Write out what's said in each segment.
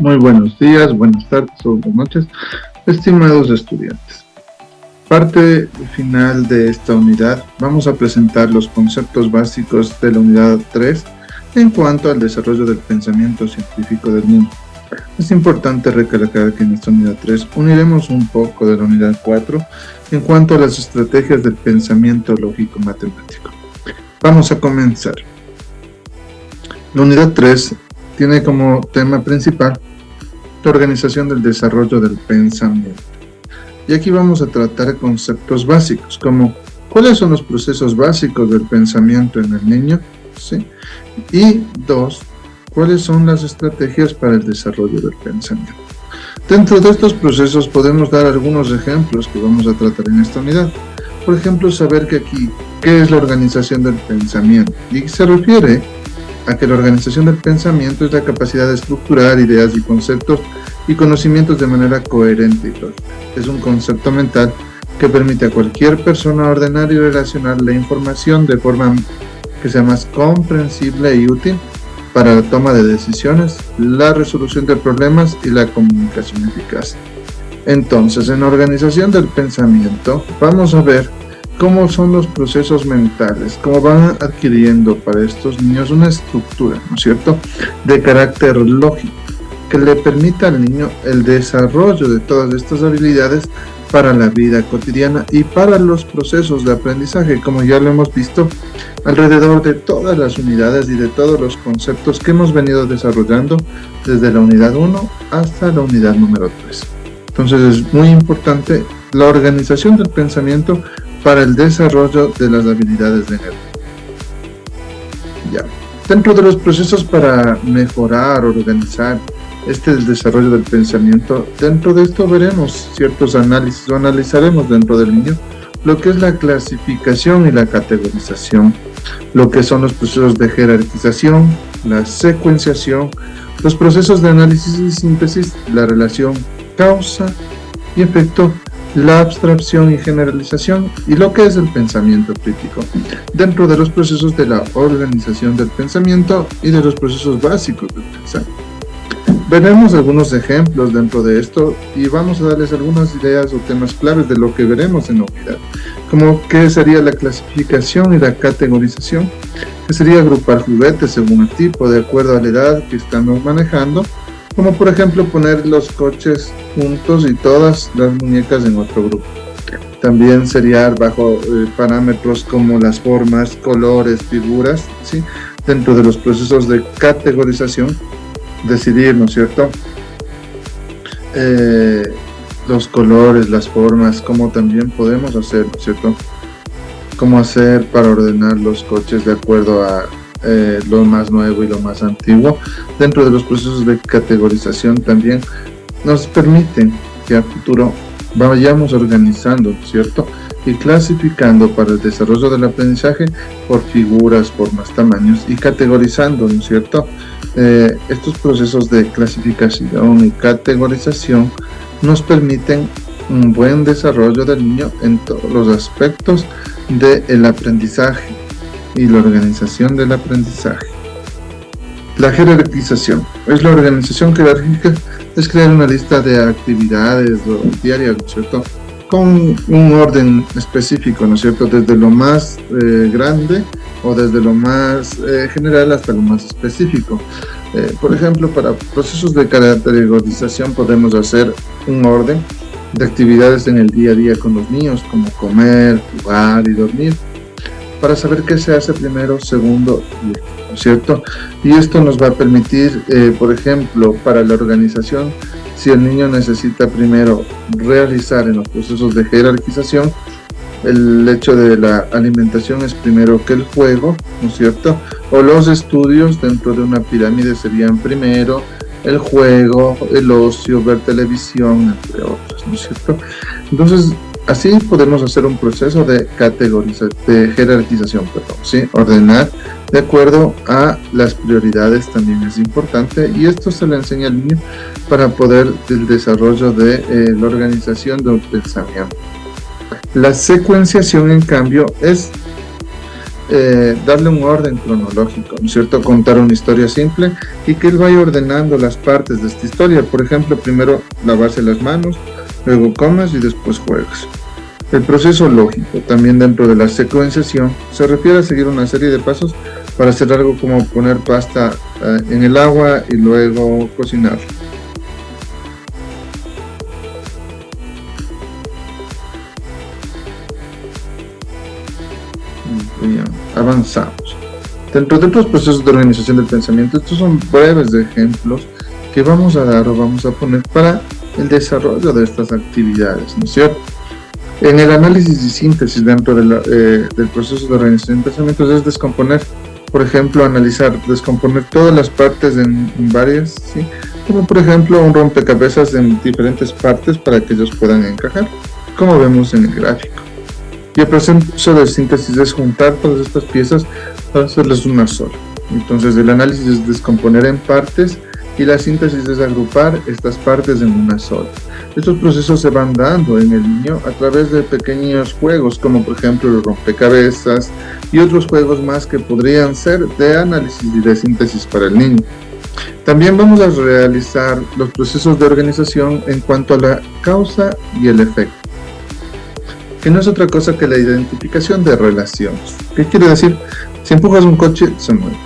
Muy buenos días, buenas tardes o buenas noches, estimados estudiantes. Parte final de esta unidad, vamos a presentar los conceptos básicos de la unidad 3 en cuanto al desarrollo del pensamiento científico del niño. Es importante recalcar que en esta unidad 3 uniremos un poco de la unidad 4 en cuanto a las estrategias del pensamiento lógico-matemático. Vamos a comenzar. La unidad 3 tiene como tema principal la organización del desarrollo del pensamiento. Y aquí vamos a tratar conceptos básicos, como cuáles son los procesos básicos del pensamiento en el niño, ¿sí? Y 2, cuáles son las estrategias para el desarrollo del pensamiento. Dentro de estos procesos podemos dar algunos ejemplos que vamos a tratar en esta unidad. Por ejemplo, saber que aquí, ¿qué es la organización del pensamiento? Y se refiere a que la organización del pensamiento es la capacidad de estructurar ideas y conceptos y conocimientos de manera coherente y lógica. Es un concepto mental que permite a cualquier persona ordenar y relacionar la información de forma que sea más comprensible y útil para la toma de decisiones, la resolución de problemas y la comunicación eficaz. Entonces, en la organización del pensamiento, vamos a ver cómo son los procesos mentales, cómo van adquiriendo para estos niños una estructura, ¿no es cierto?, de carácter lógico, que le permita al niño el desarrollo de todas estas habilidades para la vida cotidiana y para los procesos de aprendizaje, como ya lo hemos visto alrededor de todas las unidades y de todos los conceptos que hemos venido desarrollando desde la unidad 1 hasta la unidad número 3. Entonces es muy importante la organización del pensamiento para el desarrollo de las habilidades de neuro. Ya. Dentro de los procesos para mejorar, organizar el desarrollo del pensamiento, dentro de esto veremos ciertos análisis o analizaremos dentro del niño lo que es la clasificación y la categorización, lo que son los procesos de jerarquización, la secuenciación, los procesos de análisis y síntesis, la relación causa y efecto, la abstracción y generalización y lo que es el pensamiento crítico, dentro de los procesos de la organización del pensamiento y de los procesos básicos del pensamiento. Veremos algunos ejemplos dentro de esto y vamos a darles algunas ideas o temas claves de lo que veremos en la unidad, como qué sería la clasificación y la categorización, que sería agrupar juguetes según el tipo, de acuerdo a la edad que estamos manejando, como por ejemplo poner los coches juntos y todas las muñecas en otro grupo. También sería bajo parámetros como las formas, colores, figuras, ¿sí? Dentro de los procesos de categorización, decidir, ¿no es cierto? Los colores, las formas, cómo también podemos hacer, ¿no es cierto? Cómo hacer para ordenar los coches de acuerdo a lo más nuevo y lo más antiguo. Dentro de los procesos de categorización también nos permiten que a futuro vayamos organizando, ¿no es cierto?, y clasificando para el desarrollo del aprendizaje por figuras, formas, tamaños y categorizando, ¿no es cierto? Estos procesos de clasificación y categorización nos permiten un buen desarrollo del niño en todos los aspectos del aprendizaje y la organización del aprendizaje. La jerarquización es la organización jerárquica, es crear una lista de actividades diarias, ¿no es cierto?, con un orden específico, ¿no es cierto?, desde lo más grande o desde lo más general hasta lo más específico. Por ejemplo, para procesos de categorización podemos hacer un orden de actividades en el día a día con los niños, como comer, jugar y dormir, para saber qué se hace primero, segundo, ¿no es cierto? Y esto nos va a permitir, por ejemplo, para la organización, si el niño necesita primero realizar en los procesos de jerarquización, el hecho de la alimentación es primero que el juego, ¿no es cierto? O los estudios dentro de una pirámide serían primero el juego, el ocio, ver televisión, entre otros, ¿no es cierto? Entonces, así podemos hacer un proceso de jerarquización, ¿sí? Ordenar de acuerdo a las prioridades también es importante, y esto se le enseña al niño para poder el desarrollo de la organización del pensamiento. La secuenciación, en cambio, es darle un orden cronológico, ¿no es cierto? Contar una historia simple y que él vaya ordenando las partes de esta historia. Por ejemplo, primero lavarse las manos, luego comas y después juegas. El proceso lógico, también dentro de la secuenciación, se refiere a seguir una serie de pasos para hacer algo como poner pasta en el agua y luego cocinar. Bien, avanzamos. Dentro de otros procesos de organización del pensamiento, estos son breves ejemplos que vamos a dar o vamos a poner para el desarrollo de estas actividades, ¿no es cierto? En el análisis y síntesis dentro del proceso de organización de pensamientos es descomponer, por ejemplo, descomponer todas las partes en varias, ¿sí? Como por ejemplo un rompecabezas en diferentes partes para que ellos puedan encajar, como vemos en el gráfico. Y el proceso de síntesis es juntar todas estas piezas para hacerles una sola. Entonces el análisis es descomponer en partes y la síntesis es agrupar estas partes en una sola. Estos procesos se van dando en el niño a través de pequeños juegos, como por ejemplo el rompecabezas y otros juegos más que podrían ser de análisis y de síntesis para el niño. También vamos a realizar los procesos de organización en cuanto a la causa y el efecto, que no es otra cosa que la identificación de relaciones. ¿Qué quiere decir? Si empujas un coche, se mueve.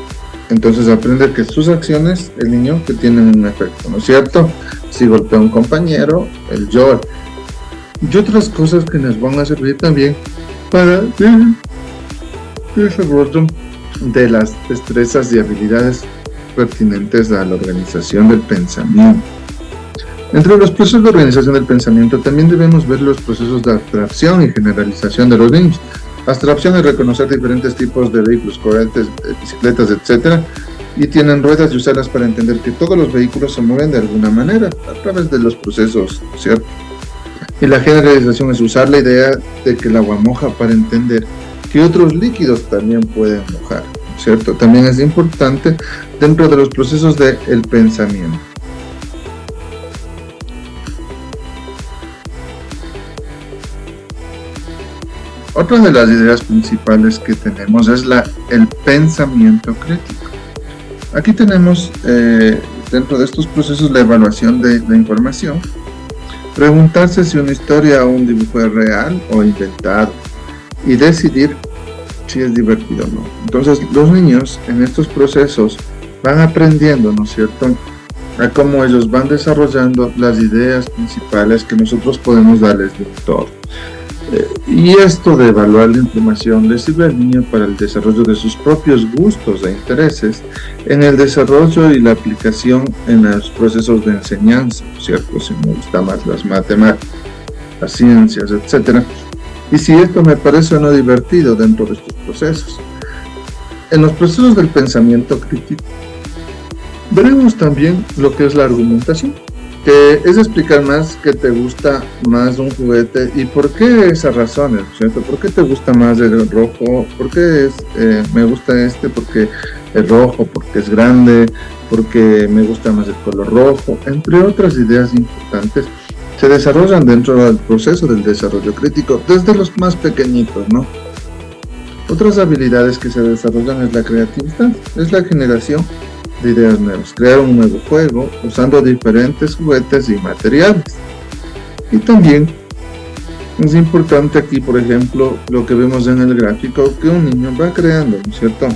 Entonces aprende que sus acciones, el niño, que tienen un efecto, ¿no es cierto? Si golpea a un compañero, él llora. Y otras cosas que nos van a servir también para el desarrollo de las destrezas y habilidades pertinentes a la organización del pensamiento. Entre los procesos de organización del pensamiento también debemos ver los procesos de abstracción y generalización de los niños. Abstracción es reconocer diferentes tipos de vehículos, cohetes, bicicletas, etc. Y tienen ruedas y usarlas para entender que todos los vehículos se mueven de alguna manera a través de los procesos, ¿cierto? Y la generalización es usar la idea de que el agua moja para entender que otros líquidos también pueden mojar, ¿cierto? También es importante dentro de los procesos del pensamiento. Otra de las ideas principales que tenemos es el pensamiento crítico. Aquí tenemos dentro de estos procesos la evaluación de la información, preguntarse si una historia o un dibujo es real o inventado y decidir si es divertido o no. Entonces los niños en estos procesos van aprendiendo, ¿no es cierto?, a cómo ellos van desarrollando las ideas principales que nosotros podemos darles de todo. Y esto de evaluar la información le sirve al niño para el desarrollo de sus propios gustos e intereses en el desarrollo y la aplicación en los procesos de enseñanza, ¿cierto? Si me gusta más las matemáticas, las ciencias, etc. Y si esto me parece o no divertido dentro de estos procesos. En los procesos del pensamiento crítico veremos también lo que es la argumentación, que es explicar más que te gusta más un juguete y por qué esas razones, ¿cierto? ¿Por qué te gusta más el rojo? ¿Por qué me gusta porque es rojo? ¿Porque es grande? ¿Porque me gusta más el color rojo? Entre otras ideas importantes se desarrollan dentro del proceso del desarrollo crítico, desde los más pequeñitos, ¿no? Otras habilidades que se desarrollan es la creatividad, es la generación de ideas nuevas, crear un nuevo juego usando diferentes juguetes y materiales. Y también es importante aquí, por ejemplo, lo que vemos en el gráfico, que un niño va creando, ¿no es cierto?,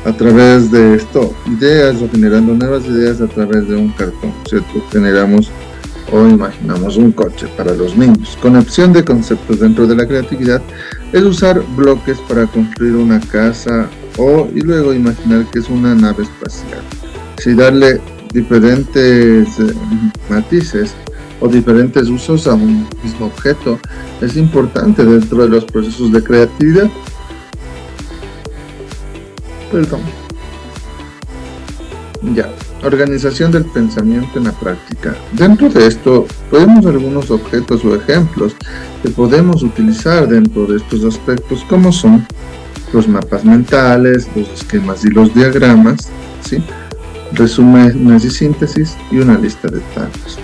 a través de esto, ideas o generando nuevas ideas a través de un cartón, ¿cierto? Generamos o imaginamos un coche para los niños. Con opción de conceptos dentro de la creatividad es usar bloques para construir una casa y luego imaginar que es una nave espacial. Si darle diferentes matices o diferentes usos a un mismo objeto es importante dentro de los procesos de creatividad. Organización del pensamiento en la práctica. Dentro de esto podemos algunos objetos o ejemplos que podemos utilizar dentro de estos aspectos, como son los mapas mentales, los esquemas y los diagramas, ¿sí?, resúmenes y síntesis y una lista de tablas.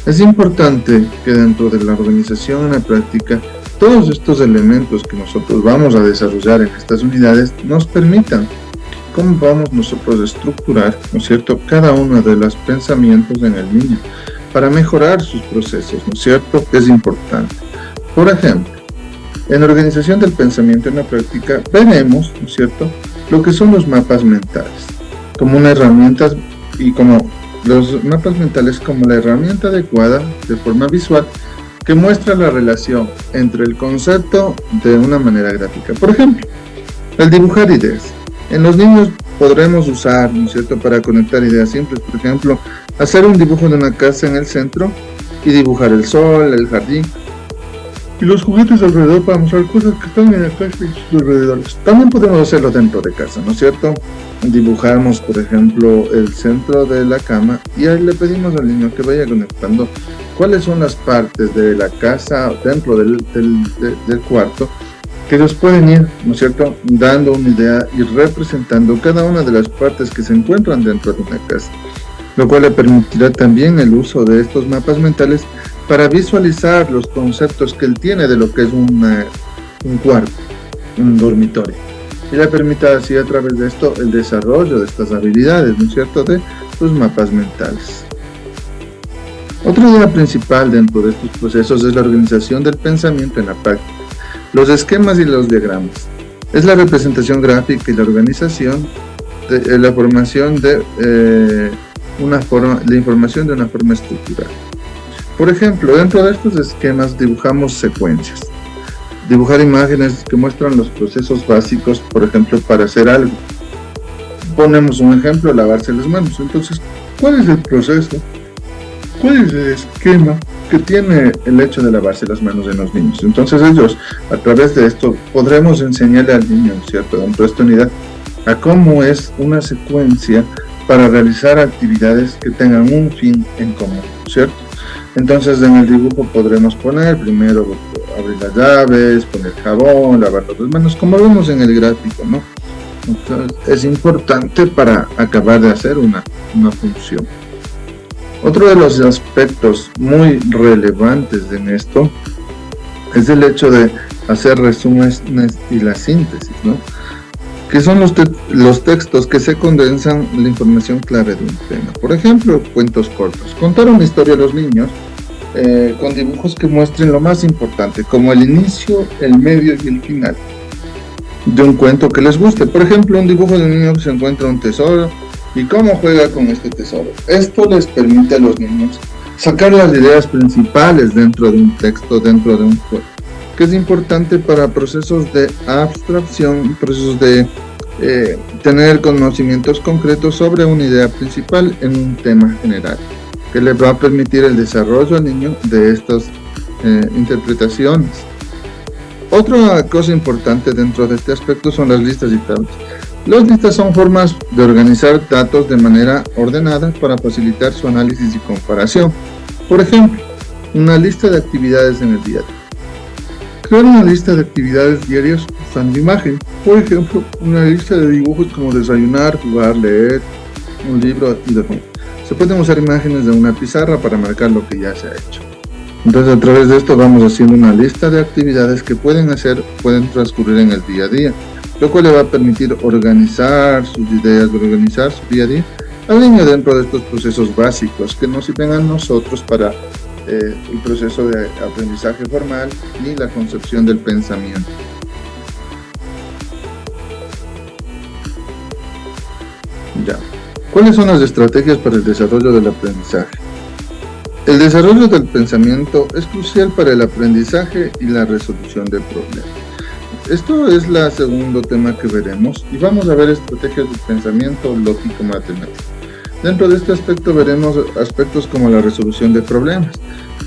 Es importante que dentro de la organización en la práctica todos estos elementos que nosotros vamos a desarrollar en estas unidades nos permitan cómo vamos nosotros a estructurar, ¿no es cierto?, cada uno de los pensamientos en el niño para mejorar sus procesos, ¿no es cierto?, que es importante. Por ejemplo, en la organización del pensamiento en la práctica veremos, ¿no es cierto?, lo que son los mapas mentales, como una herramienta y como los mapas mentales como la herramienta adecuada de forma visual que muestra la relación entre el concepto de una manera gráfica. Por ejemplo, el dibujar ideas. En los niños podremos usar, ¿no es cierto?, para conectar ideas simples, por ejemplo, hacer un dibujo de una casa en el centro y dibujar el sol, el jardín y los juguetes alrededor para mostrar cosas que están en la casa y sus alrededores. También podemos hacerlo dentro de casa, ¿no es cierto? Dibujamos, por ejemplo, el centro de la cama y ahí le pedimos al niño que vaya conectando cuáles son las partes de la casa dentro del cuarto que ellos pueden ir, ¿no es cierto?, dando una idea y representando cada una de las partes que se encuentran dentro de una casa, lo cual le permitirá también el uso de estos mapas mentales para visualizar los conceptos que él tiene de lo que es un cuarto, un dormitorio, y le permita así a través de esto el desarrollo de estas habilidades, ¿no es cierto?, de los mapas mentales. Otra idea principal dentro de estos procesos es la organización del pensamiento en la práctica. Los esquemas y los diagramas es la representación gráfica y la organización de la formación de la información de una forma estructural. Por ejemplo, dentro de estos esquemas dibujamos secuencias. Dibujar imágenes que muestran los procesos básicos, por ejemplo, para hacer algo. Ponemos un ejemplo, lavarse las manos. Entonces, ¿cuál es el proceso? ¿Cuál es el esquema que tiene el hecho de lavarse las manos en los niños? Entonces ellos, a través de esto, podremos enseñarle al niño, ¿cierto?, dentro de esta unidad, a cómo es una secuencia para realizar actividades que tengan un fin en común, ¿cierto? Entonces en el dibujo podremos poner primero abrir las llaves, poner jabón, lavar las manos, como vemos en el gráfico, ¿no? Entonces es importante para acabar de hacer una función. Otro de los aspectos muy relevantes en esto es el hecho de hacer resúmenes y la síntesis, ¿no?, que son los textos que se condensan la información clave de un tema. Por ejemplo, cuentos cortos. Contar una historia a los niños con dibujos que muestren lo más importante, como el inicio, el medio y el final de un cuento que les guste. Por ejemplo, un dibujo de un niño que se encuentra un tesoro y cómo juega con este tesoro. Esto les permite a los niños sacar las ideas principales dentro de un texto, dentro de un juego, que es importante para procesos de abstracción, procesos de tener conocimientos concretos sobre una idea principal en un tema general, que le va a permitir el desarrollo al niño de estas interpretaciones. Otra cosa importante dentro de este aspecto son las listas y tablas. Las listas son formas de organizar datos de manera ordenada para facilitar su análisis y comparación. Por ejemplo, una lista de actividades en el día a día. Crear una lista de actividades diarias usando imagen. Por ejemplo, una lista de dibujos como desayunar, jugar, leer, un libro y demás. Se pueden usar imágenes de una pizarra para marcar lo que ya se ha hecho. Entonces, a través de esto vamos haciendo una lista de actividades que pueden transcurrir en el día a día, lo cual le va a permitir organizar sus ideas, organizar su día a día al niño dentro de estos procesos básicos que nos sirven a nosotros para el proceso de aprendizaje formal y la concepción del pensamiento. Ya. ¿Cuáles son las estrategias para el desarrollo del aprendizaje? El desarrollo del pensamiento es crucial para el aprendizaje y la resolución del problema. Esto es el segundo tema que veremos y vamos a ver estrategias de pensamiento lógico-matemático. Dentro de este aspecto veremos aspectos como la resolución de problemas,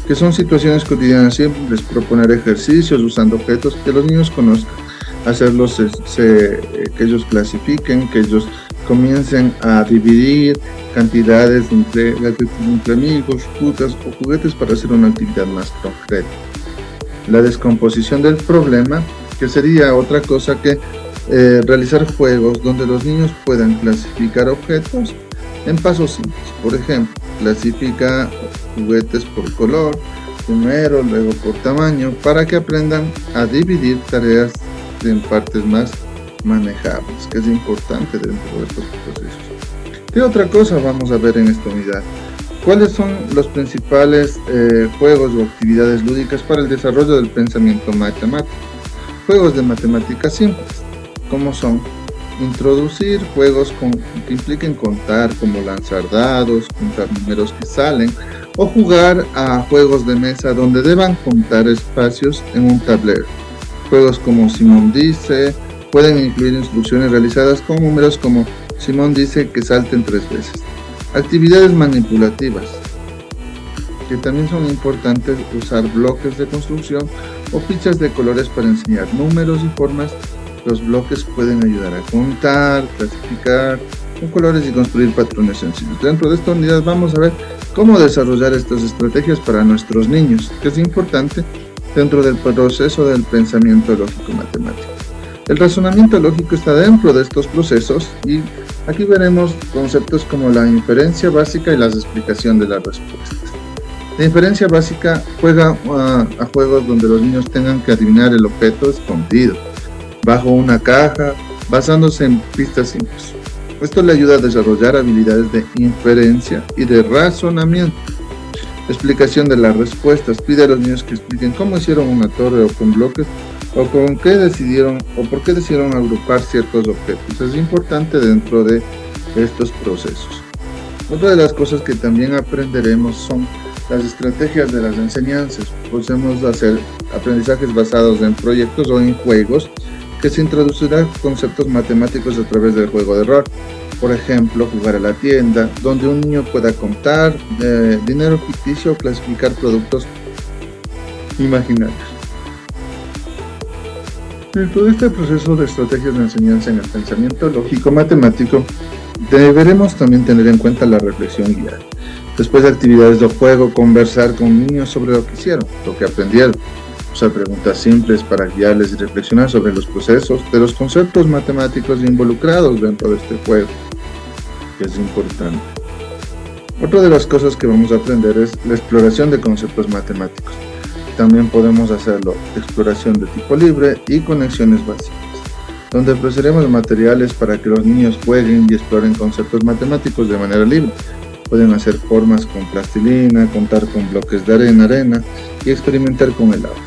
que son situaciones cotidianas simples, proponer ejercicios usando objetos que los niños conozcan, hacerlos que ellos clasifiquen, que ellos comiencen a dividir cantidades entre amigos, frutas o juguetes para hacer una actividad más concreta. La descomposición del problema, que sería otra cosa que realizar juegos donde los niños puedan clasificar objetos en pasos simples. Por ejemplo, clasifica juguetes por color, primero, luego por tamaño, para que aprendan a dividir tareas en partes más manejables, que es importante dentro de estos procesos. ¿Qué otra cosa vamos a ver en esta unidad? ¿Cuáles son los principales juegos o actividades lúdicas para el desarrollo del pensamiento matemático? Juegos de matemáticas simples, como son introducir juegos que impliquen contar, como lanzar dados, contar números que salen, o jugar a juegos de mesa donde deban contar espacios en un tablero. Juegos como Simón dice pueden incluir instrucciones realizadas con números como Simón dice que salten 3 veces. Actividades manipulativas, que también son importantes, usar bloques de construcción o fichas de colores para enseñar números y formas. Los bloques pueden ayudar a contar, clasificar con colores y construir patrones sencillos. Dentro de esta unidad vamos a ver cómo desarrollar estas estrategias para nuestros niños, que es importante dentro del proceso del pensamiento lógico matemático. El razonamiento lógico está dentro de estos procesos y aquí veremos conceptos como la inferencia básica y la explicación de las respuestas. La inferencia básica juega a juegos donde los niños tengan que adivinar el objeto escondido bajo una caja, basándose en pistas simples. Esto le ayuda a desarrollar habilidades de inferencia y de razonamiento. Explicación de las respuestas. Pide a los niños que expliquen cómo hicieron una torre o con bloques, o con qué decidieron o por qué decidieron agrupar ciertos objetos. Es importante dentro de estos procesos. Otra de las cosas que también aprenderemos son las estrategias de las enseñanzas. Podemos hacer aprendizajes basados en proyectos o en juegos que se introducirán conceptos matemáticos a través del juego de rol. Por ejemplo, jugar a la tienda, donde un niño pueda contar dinero ficticio o clasificar productos imaginarios. Dentro de este proceso de estrategias de enseñanza en el pensamiento lógico matemático, deberemos también tener en cuenta la reflexión guiada. Después de actividades de juego, conversar con niños sobre lo que hicieron, lo que aprendieron. Usar preguntas simples para guiarles y reflexionar sobre los procesos de los conceptos matemáticos involucrados dentro de este juego, que es importante. Otra de las cosas que vamos a aprender es la exploración de conceptos matemáticos. También podemos hacerlo exploración de tipo libre y conexiones básicas, donde ofreceremos materiales para que los niños jueguen y exploren conceptos matemáticos de manera libre. Pueden hacer formas con plastilina, contar con bloques de arena y experimentar con el agua.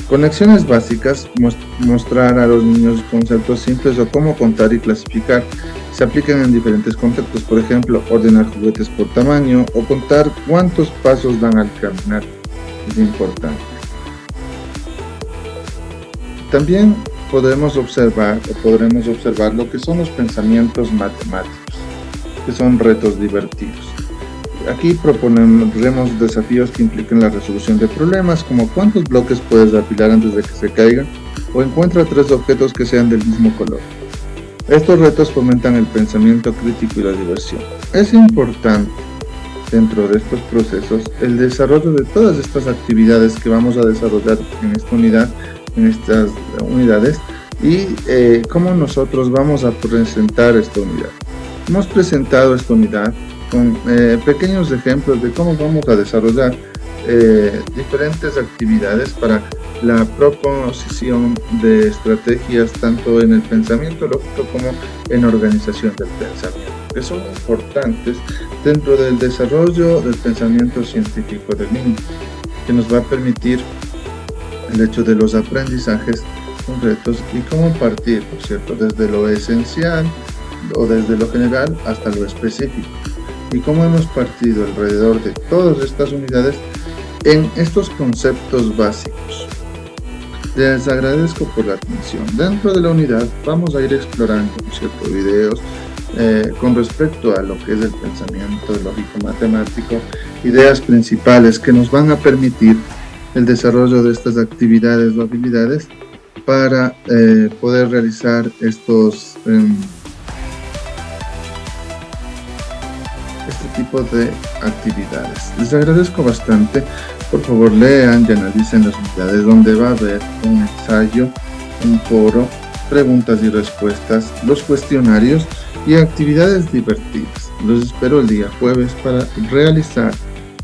Conexiones básicas, mostrar a los niños conceptos simples o cómo contar y clasificar. Se aplican en diferentes contextos, por ejemplo, ordenar juguetes por tamaño o contar cuántos pasos dan al caminar. Es importante. También podremos observar lo que son los pensamientos matemáticos, que son retos divertidos. Aquí proponemos desafíos que impliquen la resolución de problemas, como cuántos bloques puedes apilar antes de que se caigan, o encuentra 3 objetos que sean del mismo color. Estos retos fomentan el pensamiento crítico y la diversión. Es importante dentro de estos procesos el desarrollo de todas estas actividades que vamos a desarrollar en esta unidad, en estas unidades, y cómo nosotros vamos a presentar esta unidad. Hemos presentado esta unidad con pequeños ejemplos de cómo vamos a desarrollar diferentes actividades para la proposición de estrategias tanto en el pensamiento lógico como en organización del pensamiento, que son importantes dentro del desarrollo del pensamiento científico del niño, que nos va a permitir el hecho de los aprendizajes concretos y cómo partir, ¿no es cierto?, desde lo esencial o desde lo general hasta lo específico, y cómo hemos partido alrededor de todas estas unidades en estos conceptos básicos. Les agradezco por la atención. Dentro de la unidad vamos a ir explorando ciertos videos con respecto a lo que es el pensamiento lógico-matemático, ideas principales que nos van a permitir el desarrollo de estas actividades o habilidades para poder realizar estos este tipo de actividades. Les agradezco bastante. Por favor, lean y analicen las unidades donde va a haber un ensayo, un foro, preguntas y respuestas, los cuestionarios y actividades divertidas. Los espero el día jueves para realizar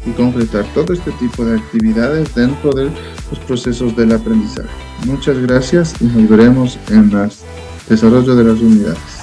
y concretar todo este tipo de actividades dentro de los procesos del aprendizaje. Muchas gracias y nos veremos en el desarrollo de las unidades.